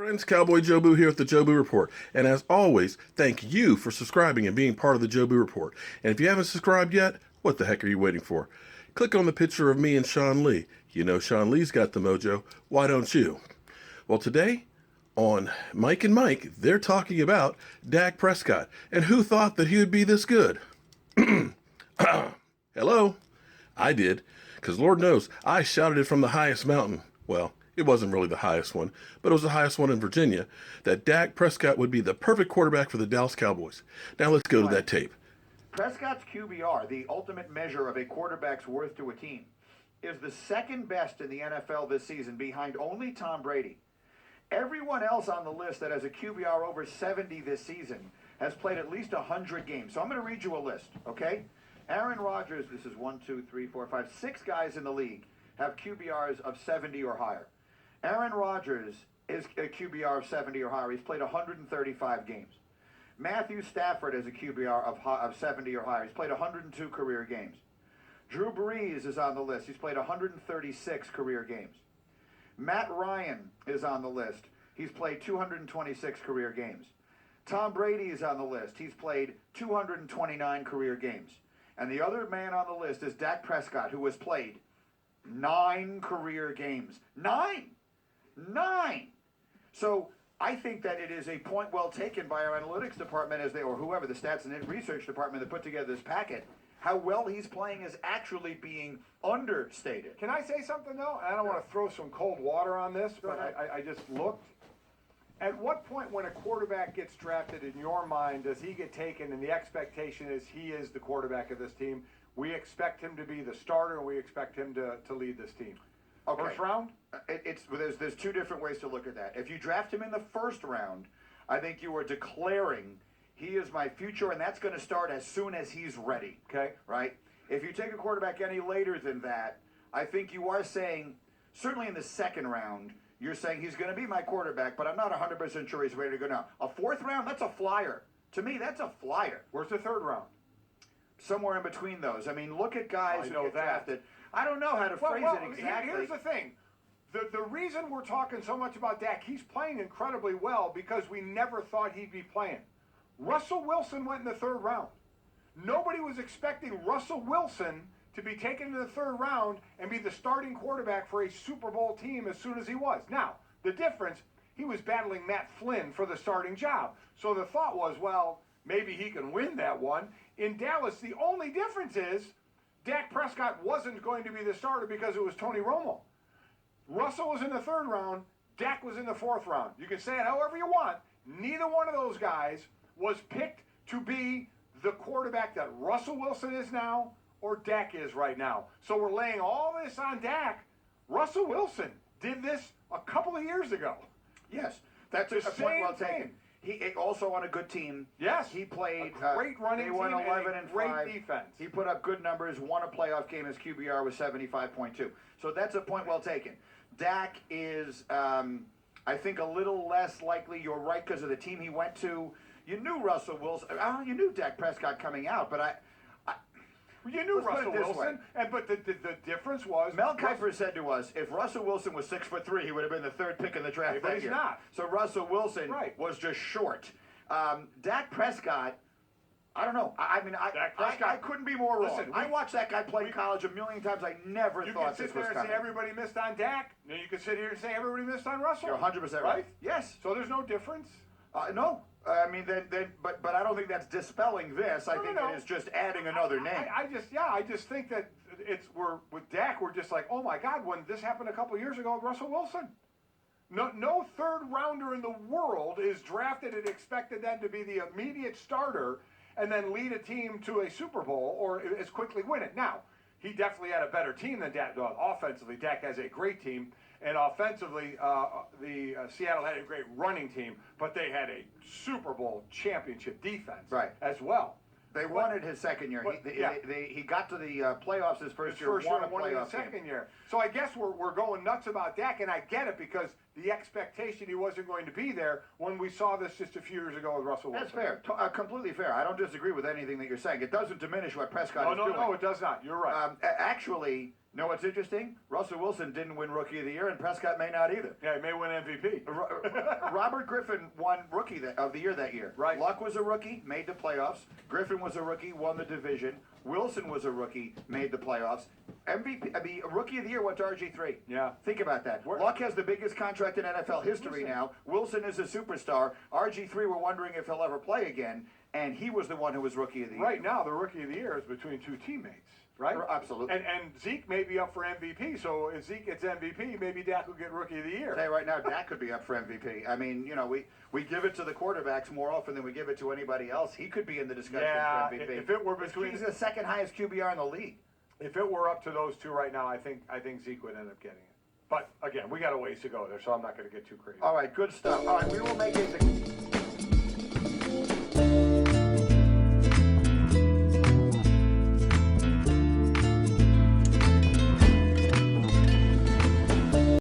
Friends, Cowboy Jobu here with the Jobu Report. And as always, thank you for subscribing and being part of the Jobu Report. And if you haven't subscribed yet, what the heck are you waiting for? Click on the picture of me and Sean Lee. You know Sean Lee's got the mojo. Why don't you? Well, today on Mike and Mike, they're talking about Dak Prescott. And who thought that he would be this good? Hello? I did. Because Lord knows, I shouted it from the highest mountain. Well, it wasn't really the highest one, but it was the highest one in Virginia, that Dak Prescott would be the perfect quarterback for the Dallas Cowboys. Now let's go to that tape. Prescott's QBR, the ultimate measure of a quarterback's worth to a team, is the second best in the NFL this season, behind only Tom Brady. Everyone else on the list that has a QBR over 70 this season has played at least 100 games. So I'm going to read you a list, okay? Aaron Rodgers, this is 1, 2, 3, 4, 5, 6 guys in the league have QBRs of 70 or higher. Aaron Rodgers is a QBR of 70 or higher. He's played 135 games. Matthew Stafford has a QBR of 70 or higher. He's played 102 career games. Drew Brees is on the list. He's played 136 career games. Matt Ryan is on the list. He's played 226 career games. Tom Brady is on the list. He's played 229 career games. And the other man on the list is Dak Prescott, who has played 9 career games. 9! So I think that it is a point well taken by our analytics department, or whoever, the stats and research department that put together this packet. How well he's playing is actually being understated. Can I say something, though? I don't want to throw some cold water on this, but I just looked. At what point when a quarterback gets drafted, in your mind, does he get taken and the expectation is he is the quarterback of this team? We expect him to be the starter, and we expect him to lead this team. Okay. First round? There's two different ways to look at that. If you draft him in the first round, I think you are declaring he is my future, and that's going to start as soon as he's ready. Okay. Right? If you take a quarterback any later than that, I think you are saying, certainly in the second round, you're saying he's going to be my quarterback, but I'm not 100% sure he's ready to go now. A fourth round, that's a flyer. To me, that's a flyer. Where's the third round? Somewhere in between those. I mean, look at guys who get drafted. I don't know how to phrase it exactly. Here's the thing. The reason we're talking so much about Dak, he's playing incredibly well because we never thought he'd be playing. Russell Wilson went in the third round. Nobody was expecting Russell Wilson to be taken in the third round and be the starting quarterback for a Super Bowl team as soon as he was. Now, the difference, he was battling Matt Flynn for the starting job. So the thought was, well, maybe he can win that one. In Dallas, the only difference is Dak Prescott wasn't going to be the starter because it was Tony Romo. Russell was in the third round. Dak was in the fourth round. You can say it however you want. Neither one of those guys was picked to be the quarterback that Russell Wilson is now or Dak is right now. So we're laying all this on Dak. Russell Wilson did this a couple of years ago. Yes, that's a point well taken. He also on a good team. Yes, he played a great running they team won 11 and great defense. He put up good numbers. Won a playoff game. His QBR was 75.2. So that's a point well taken. Dak is, I think, a little less likely. You're right because of the team he went to. You knew Russell Wilson. You knew Dak Prescott coming out, but you knew Russell Wilson, but the difference was Mel Kiper said to us, if Russell Wilson was 6'3", he would have been the third pick in the draft. But he's not. So Russell Wilson was just short. Dak Prescott, I don't know. I mean, I couldn't be more wrong. Listen, I watched that guy play college a million times. I never thought this was coming. You can sit there and say everybody missed on Dak. No, you can sit here and say everybody missed on Russell. You're 100% right. Yes. So there's no difference. No. I mean, but I don't think that's dispelling this. I think that is just adding another name. I just think that we're with Dak. We're just like, oh my God, when this happened a couple of years ago with Russell Wilson. No third rounder in the world is drafted and expected then to be the immediate starter and then lead a team to a Super Bowl or as quickly win it. Now, he definitely had a better team than Dak. Offensively, Dak has a great team. And offensively, Seattle had a great running team, but they had a Super Bowl championship defense as well. They won it his second year. He got to the playoffs his first year. Won it his second year. So I guess we're going nuts about Dak, and I get it because the expectation he wasn't going to be there when we saw this just a few years ago with Russell Wilson. That's fair. Completely fair. I don't disagree with anything that you're saying. It doesn't diminish what Prescott is doing. No, it does not. You're right. Actually, Know what's interesting? Russell Wilson didn't win Rookie of the Year, and Prescott may not either. Yeah, he may win MVP. Robert Griffin won Rookie of the Year that year. Right. Luck was a rookie, made the playoffs. Griffin was a rookie, won the division. Wilson was a rookie, made the playoffs. Rookie of the Year went to RG3. Yeah. Think about that. Luck has the biggest contract in NFL history now. Wilson is a superstar. RG3, we're wondering if he'll ever play again, and he was the one who was Rookie of the Year. Right now, the Rookie of the Year is between two teammates. Right? Absolutely. And Zeke may be up for MVP, so if Zeke gets MVP, maybe Dak will get Rookie of the Year. I'll tell you right now, Dak could be up for MVP. I mean, you know, we give it to the quarterbacks more often than we give it to anybody else. He could be in the discussion for MVP. If it were between, he's the second highest QBR in the league. If it were up to those two right now, I think Zeke would end up getting it. But again, we got a ways to go there, so I'm not going to get too crazy. All right, good stuff. All right, we will make it.